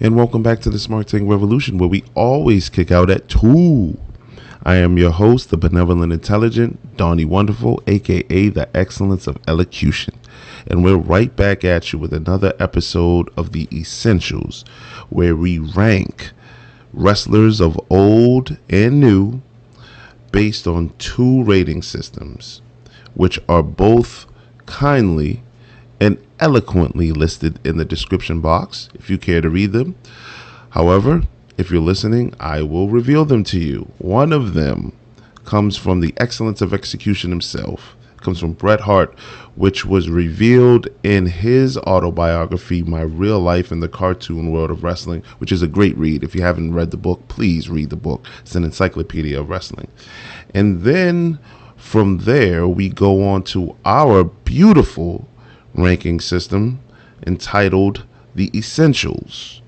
And welcome back to the Smart Tank Revolution, where we always kick out at 2. I am your host, the benevolent intelligent, Donnie Wonderful, aka the excellence of elocution. And we're right back at you with another episode of The Essentials, where we rank wrestlers of old and new based on 2 rating systems, which are both kindly and eloquently listed in the description box if you care to read them. However, if you're listening, I will reveal them to you. One of them comes from the excellence of execution himself. It comes from Bret Hart, which was revealed in his autobiography, My Real Life in the Cartoon World of Wrestling, which is a great read. If you haven't read the book, please read the book. It's an encyclopedia of wrestling. And then from there, we go on to our beautiful ranking system entitled The Essentials.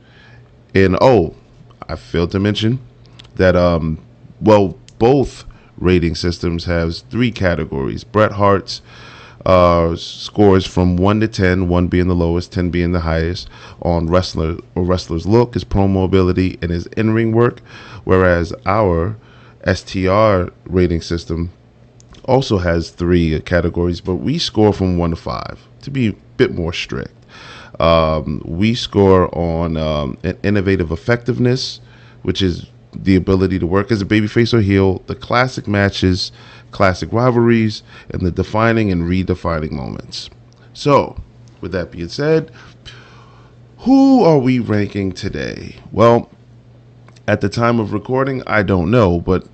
And I failed to mention that both rating systems has 3 categories. Bret Hart's scores from 1 to 10, 1 being the lowest, 10 being the highest, on wrestler's look, his promo ability, and his in-ring work, whereas our STR rating system also has 3 categories, but we score from 1 to 5 to be a bit more strict. We score on an innovative effectiveness, which is the ability to work as a babyface or heel, the classic matches, classic rivalries, and the defining and redefining moments. So, with that being said, who are we ranking today? Well, at the time of recording, I don't know, but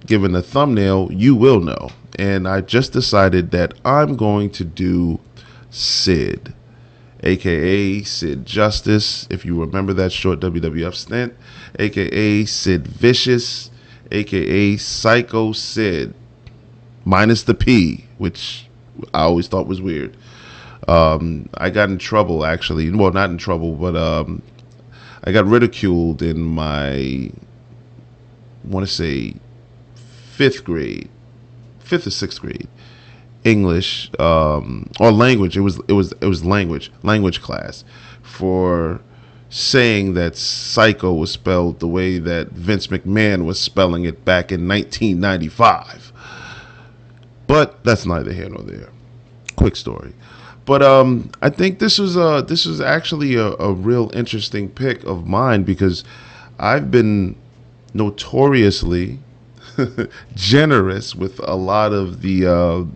given the thumbnail, you will know. And I just decided that I'm going to do Sid, aka Sid Justice, if you remember that short WWF stint, aka Sid Vicious, aka Sycho Sid, minus the P, which I always thought was weird. I got in trouble, actually. Well, not in trouble, but I got ridiculed in my, I want to say, 5th grade, 5th or 6th grade. English or language. It was language class, for saying that psycho was spelled the way that Vince McMahon was spelling it back in 1995. But that's neither here nor there. Quick story. But I think this was actually a real interesting pick of mine, because I've been notoriously generous with a lot of the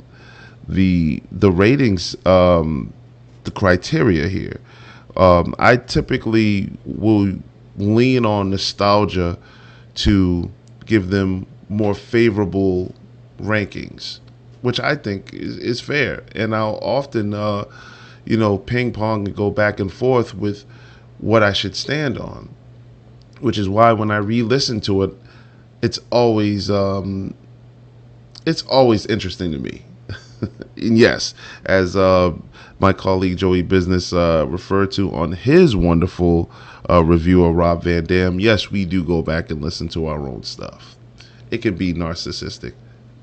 ratings, the criteria here. I typically will lean on nostalgia to give them more favorable rankings, which I think is fair. And I'll often, ping pong and go back and forth with what I should stand on, which is why when I re-listen to it, it's always interesting to me. And yes, as my colleague Joey Business referred to on his wonderful review of Rob Van Dam, yes, we do go back and listen to our own stuff. It can be narcissistic.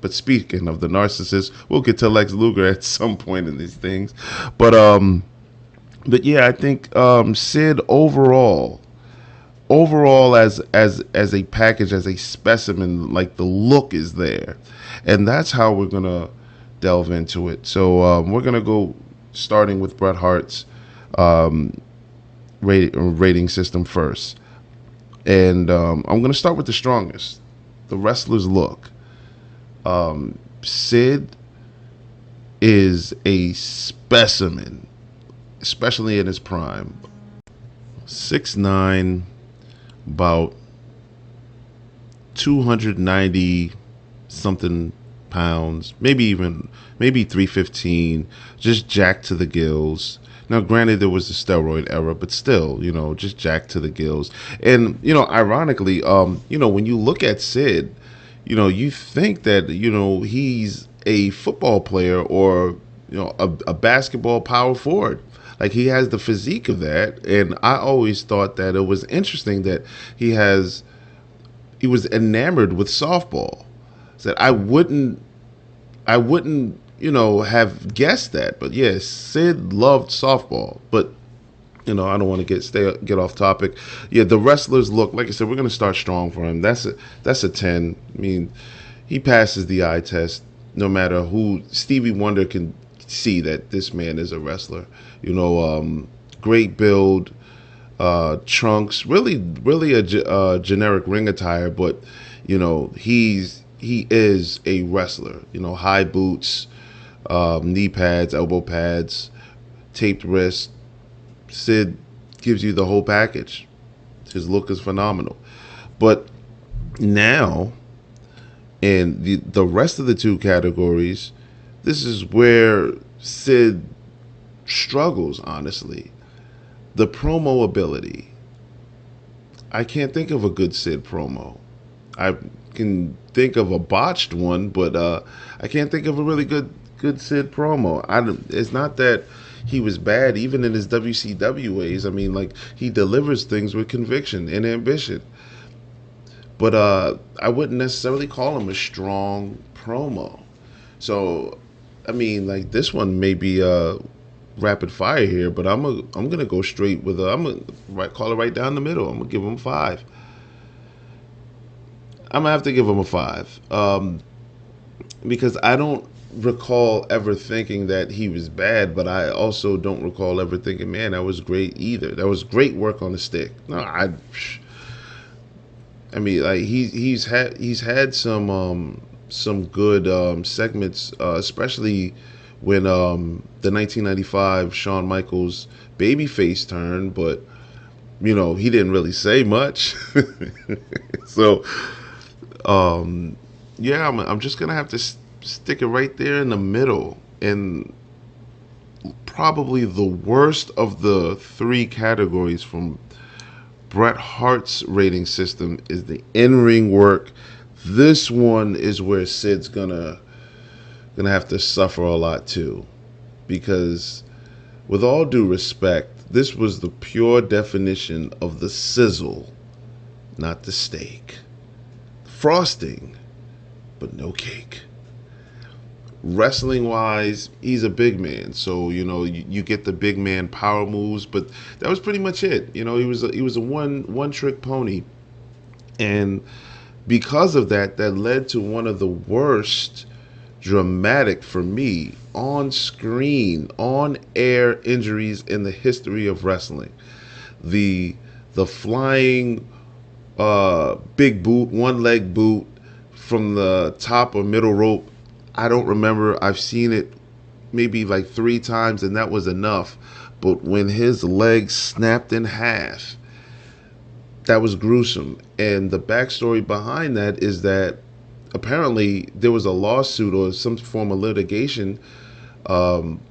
But speaking of the narcissist, we'll get to Lex Luger at some point in these things. But yeah, I think Sid overall as a package, as a specimen, like, the look is there, and that's how we're gonna delve into it. So we're gonna go starting with Bret Hart's rating system first, and I'm gonna start with the strongest, the wrestler's look. Sid is a specimen, especially in his prime. 6'9", about 290 something pounds, maybe 315, just jacked to the gills. Now, granted, there was the steroid era, but still, just jacked to the gills. And, ironically, when you look at Sid, you think that, he's a football player or, a basketball power forward. Like, he has the physique of that. And I always thought that it was interesting that he was enamored with softball. Said I wouldn't, have guessed that. But yes, Sid loved softball. But I don't want to get off topic. Yeah, the wrestlers look, like I said, we're going to start strong for him. That's a 10. I mean, he passes the eye test. No matter who, Stevie Wonder can see that this man is a wrestler. Great build, trunks, really a generic ring attire, but he is a wrestler. High boots, knee pads, elbow pads, taped wrist. Sid gives you the whole package. His look is phenomenal. But now, in the rest of the two categories, this is where Sid struggles, honestly. The promo ability. I can't think of a good Sid promo. I can think of a botched one, but I can't think of a really good Sid promo. It's not that he was bad, even in his WCW ways. I mean, like, he delivers things with conviction and ambition. But I wouldn't necessarily call him a strong promo. So, I mean, like, this one may be rapid fire here, but I'm gonna go straight with I'm gonna call it right down the middle. I'm gonna give him a 5. I'm gonna have to give him a 5, because I don't recall ever thinking that he was bad, but I also don't recall ever thinking, man, that was great either. That was great work on the stick. No, I mean, like, he's had some good segments, especially when the 1995 Shawn Michaels babyface turn, but he didn't really say much. So yeah, I'm just gonna have to stick it right there in the middle. And probably the worst of the three categories from Bret Hart's rating system is the in-ring work. This one is where Sid's gonna have to suffer a lot too, because with all due respect, this was the pure definition of the sizzle, not the steak. Frosting, but no cake. Wrestling wise, he's a big man, so you get the big man power moves, but that was pretty much it. He was a one trick pony, and because of that led to one of the worst dramatic, for me, on screen, on air injuries in the history of wrestling. The flying big boot, one leg boot from the top or middle rope. I don't remember. I've seen it maybe like 3 times, and that was enough. But when his leg snapped in half, that was gruesome. And the backstory behind that is that apparently there was a lawsuit or some form of litigation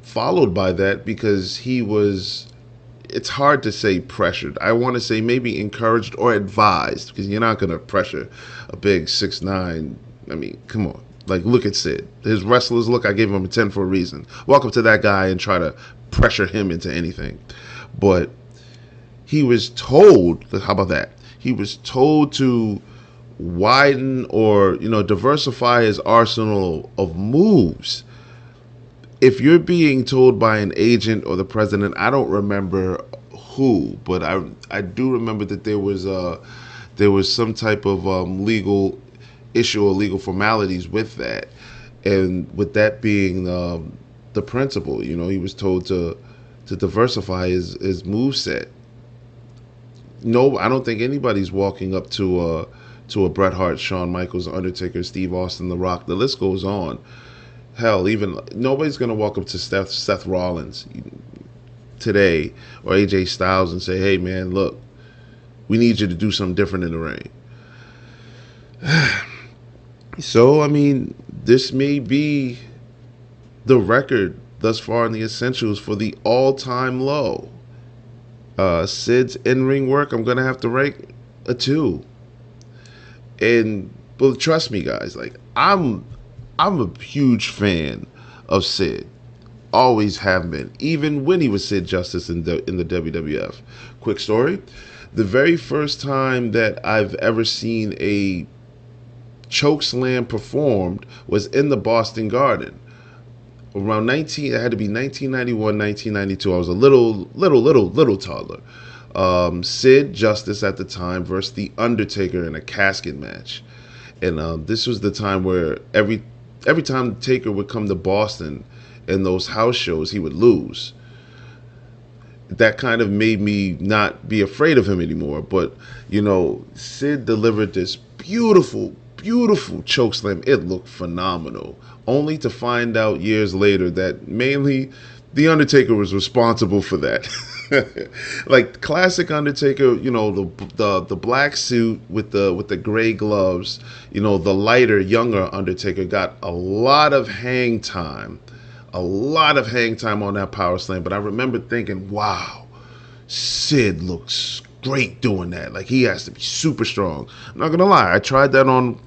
followed by that, because he was, it's hard to say pressured. I want to say maybe encouraged or advised, because you're not going to pressure a big 6'9". I mean, come on. Like, look at Sid. His wrestlers look, I gave him a 10 for a reason. Welcome to that guy and try to pressure him into anything. But he was told, how about that? He was told to widen or, diversify his arsenal of moves. If you're being told by an agent or the president, I don't remember who, but I do remember that there was some type of legal issue or legal formalities with that, and with that being the principle, he was told to diversify his move set. No, I don't think anybody's walking up to a Bret Hart, Shawn Michaels, Undertaker, Steve Austin, The Rock. The list goes on. Hell, even nobody's gonna walk up to Seth Rollins today or AJ Styles and say, "Hey, man, look, we need you to do something different in the ring." So, I mean, this may be the record thus far in the essentials for the all-time low. Sid's in-ring work, I'm gonna have to rank a 2. But trust me, guys, like, I'm a huge fan of Sid. Always have been, even when he was Sid Justice in the WWF. Quick story: the very first time that I've ever seen a choke slam performed was in the Boston Garden. around 19, it had to be 1991, 1992. I was a little toddler. Sid Justice at the time versus The Undertaker in a casket match. And this was the time where every time Taker would come to Boston in those house shows, he would lose. That kind of made me not be afraid of him anymore. But Sid delivered this beautiful chokeslam. It looked phenomenal. Only to find out years later that mainly the Undertaker was responsible for that. Like classic Undertaker, the black suit with the gray gloves, the lighter, younger Undertaker got a lot of hang time on that power slam. But I remember thinking, wow, Sid looks great doing that. Like he has to be super strong. I'm not gonna lie, I tried that on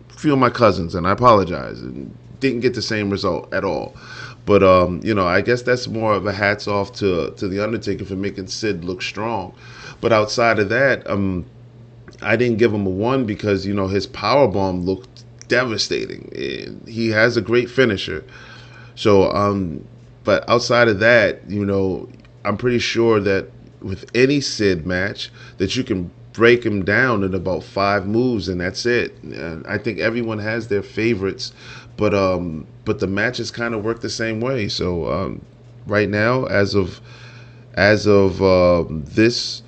a few of my cousins, and I apologize, and didn't get the same result at all. But I guess that's more of a hats off to the Undertaker for making Sid look strong. But outside of that, I didn't give him a 1 because his power bomb looked devastating. He has a great finisher. So, but outside of that, I'm pretty sure that with any Sid match that you can break him down in about 5 moves and that's it. And I think everyone has their favorites, but the matches kind of work the same way. So right now, as of this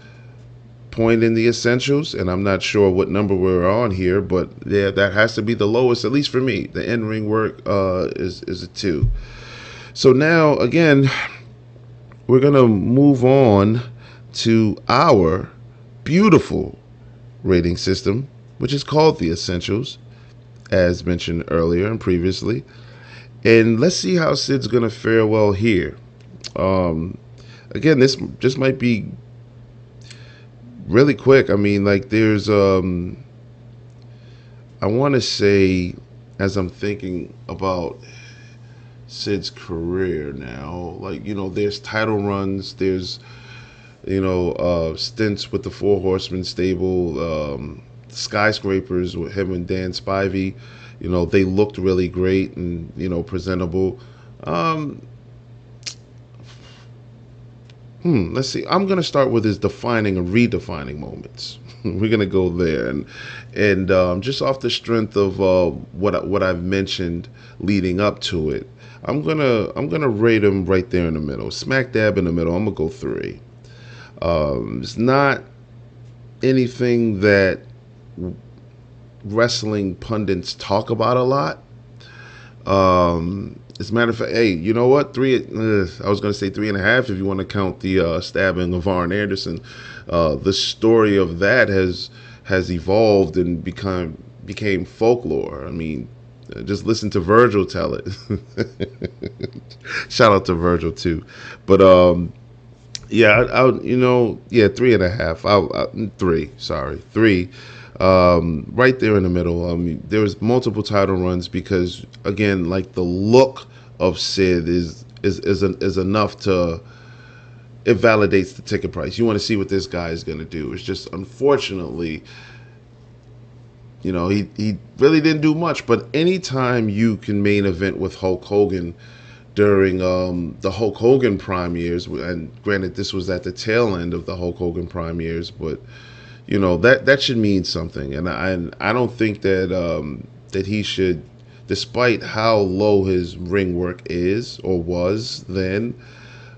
point in the essentials, and I'm not sure what number we're on here, but yeah, that has to be the lowest, at least for me. The in-ring work is a 2. So now again, we're gonna move on to our beautiful rating system, which is called the Essentials, as mentioned earlier and previously. And let's see how Sid's gonna fare well here. Again, this just might be really quick. I mean, like there's I want to say, as I'm thinking about Sid's career now, like there's title runs, there's stints with the Four Horsemen stable, skyscrapers with him and Dan Spivey. They looked really great and presentable. Let's see. I'm gonna start with his defining and redefining moments. We're gonna go there, and just off the strength of what I've mentioned leading up to it, I'm gonna rate him right there in the middle, smack dab in the middle. I'm gonna go 3. It's not anything that wrestling pundits talk about a lot. As a matter of fact, hey, you know what? 3. I was going to say 3.5 if you want to count the stabbing of Arn Anderson. The story of that has evolved and became folklore. I mean, just listen to Virgil tell it. Shout out to Virgil too. But yeah, yeah, 3.5. 3. Sorry, 3. Right there in the middle. There was multiple title runs because, again, like the look of Sid is enough to, it validates the ticket price. You want to see what this guy is going to do. It's just unfortunately, he really didn't do much. But anytime you can main event with Hulk Hogan during the Hulk Hogan prime years, and granted this was at the tail end of the Hulk Hogan prime years, but that should mean something. And I don't think that he should, despite how low his ring work is or was then,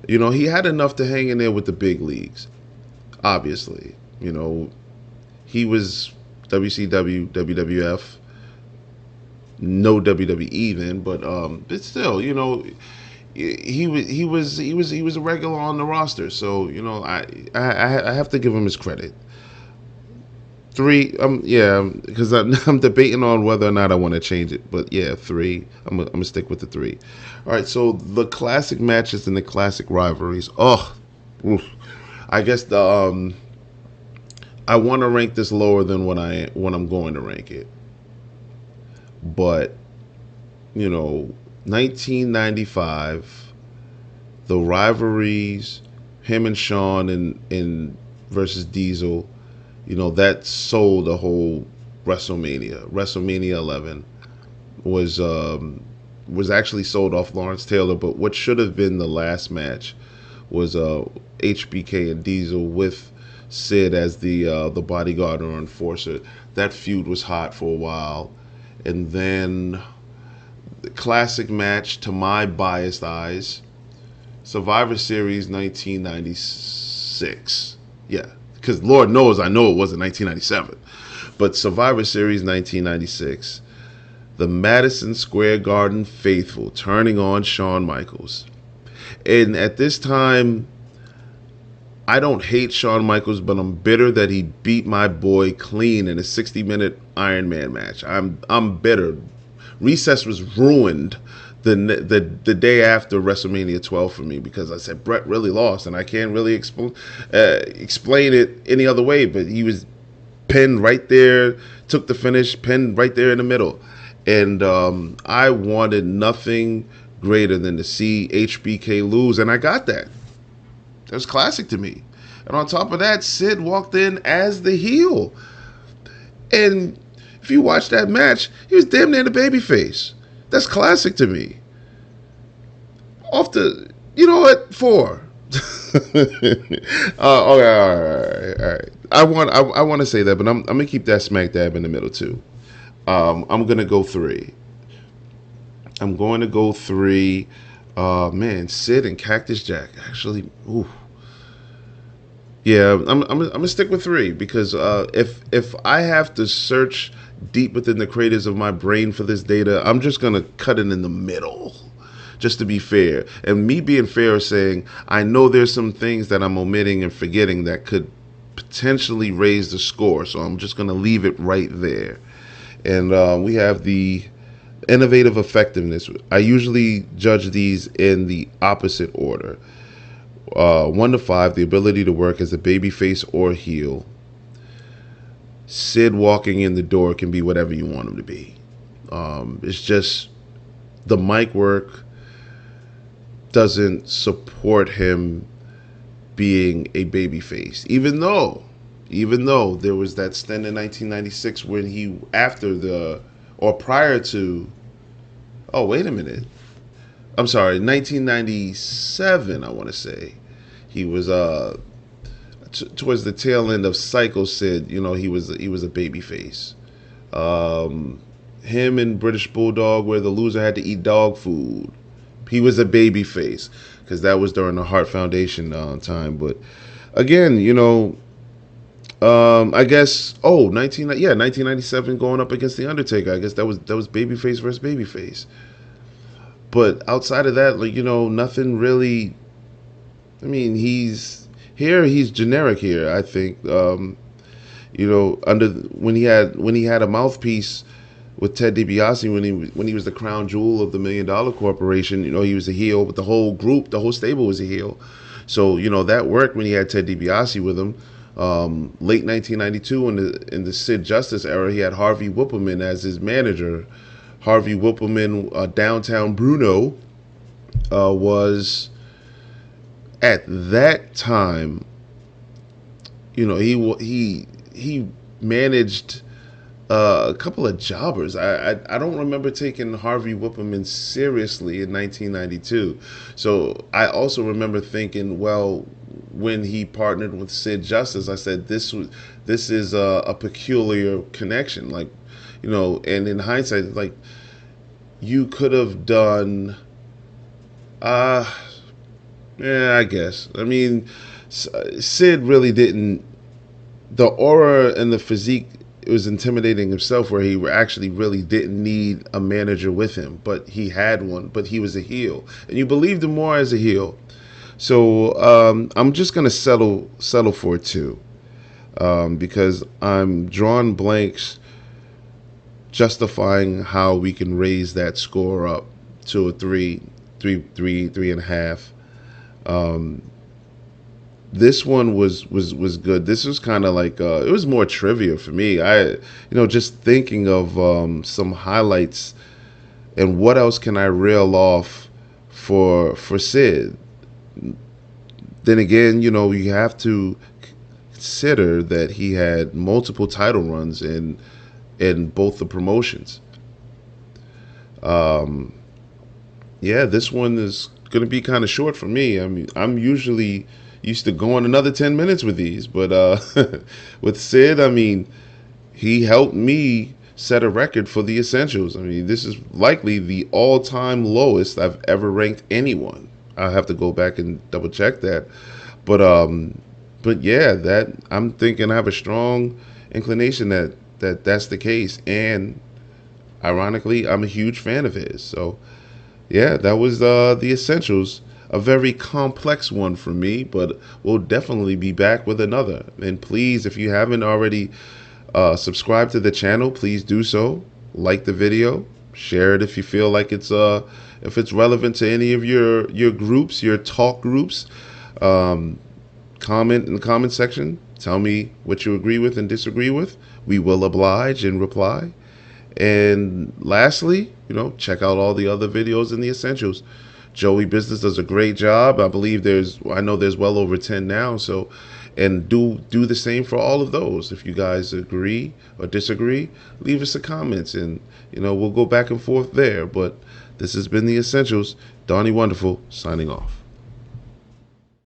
he had enough to hang in there with the big leagues. Obviously, he was WCW, WWF, no WWE then, but still, he was a regular on the roster. So I have to give him his credit. 3, yeah, because I'm debating on whether or not I want to change it, but yeah, 3. I'm gonna stick with the 3. All right, so the classic matches and the classic rivalries. Oh, oof. I guess I want to rank this lower than when I'm going to rank it, but 1995, the rivalries, him and Shawn in versus Diesel. That sold the whole WrestleMania. WrestleMania 11 was was actually sold off Lawrence Taylor, but what should have been the last match was HBK and Diesel with Sid as the bodyguard or enforcer. That feud was hot for a while, and then the classic match to my biased eyes, Survivor Series 1996. Yeah, because Lord knows I know it wasn't 1997, but Survivor Series 1996. The Madison Square Garden faithful turning on Shawn Michaels. And at this time, I don't hate Shawn Michaels, but I'm bitter that he beat my boy clean in a 60-minute Iron Man match. I'm bitter. Recess was ruined the day after WrestleMania 12 for me because I said Bret really lost, and I can't really explain it any other way. But he was pinned right there, took the finish, pinned right there in the middle, and I wanted nothing greater than to see HBK lose, and I got that. That was classic to me. And on top of that, Sid walked in as the heel. And if you watch that match, he was damn near the babyface. That's classic to me. Off the, you know what, 4. Okay, all right. I want to say that, but I'm gonna keep that smack dab in the middle too. I'm gonna go 3. I'm going to go 3. Man, Sid and Cactus Jack. Actually, ooh. Yeah, I'm gonna stick with 3 because if I have to search deep within the craters of my brain for this data, I'm just gonna cut it in the middle, just to be fair. And me being fair is saying I know there's some things that I'm omitting and forgetting that could potentially raise the score, so I'm just gonna leave it right there. And we have the innovative effectiveness. I usually judge these in the opposite order. 1 to 5, the ability to work as a babyface or heel. Sid walking in the door can be whatever you want him to be. It's just the mic work doesn't support him being a babyface. Even though there was that stint in 1996 when he, prior to, oh, wait a minute. I'm sorry, 1997, I want to say. He was towards the tail end of Sycho Sid, he was a babyface. Him and British Bulldog, where the loser had to eat dog food. He was a babyface because that was during the Hart Foundation time. But again, I guess 1997 going up against the Undertaker. I guess that was babyface versus babyface. But outside of that, nothing really. I mean, he's generic here. I think, when he had a mouthpiece with Ted DiBiase when he was the crown jewel of the $1 Million Corporation. He was a heel, but the whole group, the whole stable was a heel. So that worked when he had Ted DiBiase with him. Late 1992 in the Sid Justice era, he had Harvey Whippleman as his manager. Harvey Whippleman, Downtown Bruno, was at that time, he managed a couple of jobbers. I don't remember taking Harvey Whippleman seriously in 1992. So I also remember thinking, well, when he partnered with Sid Justice, I said this is a peculiar connection, and in hindsight, you could have done, I guess. I mean, Sid really didn't, the aura and the physique, it was intimidating himself, where he actually really didn't need a manager with him, but he had one, but he was a heel, and you believed him more as a heel. So I'm just gonna settle for 2, because I'm drawing blanks justifying how we can raise that score up to a 3.5. This one was good. This was kind of like it was more trivia for me. I just thinking of some highlights and what else can I reel off for Sid. Then again, you have to consider that he had multiple title runs in both the promotions. Yeah, this one is going to be kind of short for me. I mean, I'm usually used to going another 10 minutes with these, but with Sid, I mean, he helped me set a record for the essentials. I mean, this is likely the all-time lowest I've ever ranked anyone. I have to go back and double check that. But but yeah, that I'm thinking I have a strong inclination that that's the case. And ironically, I'm a huge fan of his. So yeah, that was the essentials. A very complex one for me, but we'll definitely be back with another. And please, if you haven't already subscribed to the channel, please do so. Like the video, share it if you feel like if it's relevant to any of your groups, your talk groups. Um, Comment in the comment section. Tell me what you agree with and disagree with. We will oblige and reply. And lastly, check out all the other videos in the essentials. Joey Business does a great job. I know there's well over 10 now. So, and do the same for all of those. If you guys agree or disagree, leave us a comments and, we'll go back and forth there. But this has been the essentials. Donnie Wonderful signing off.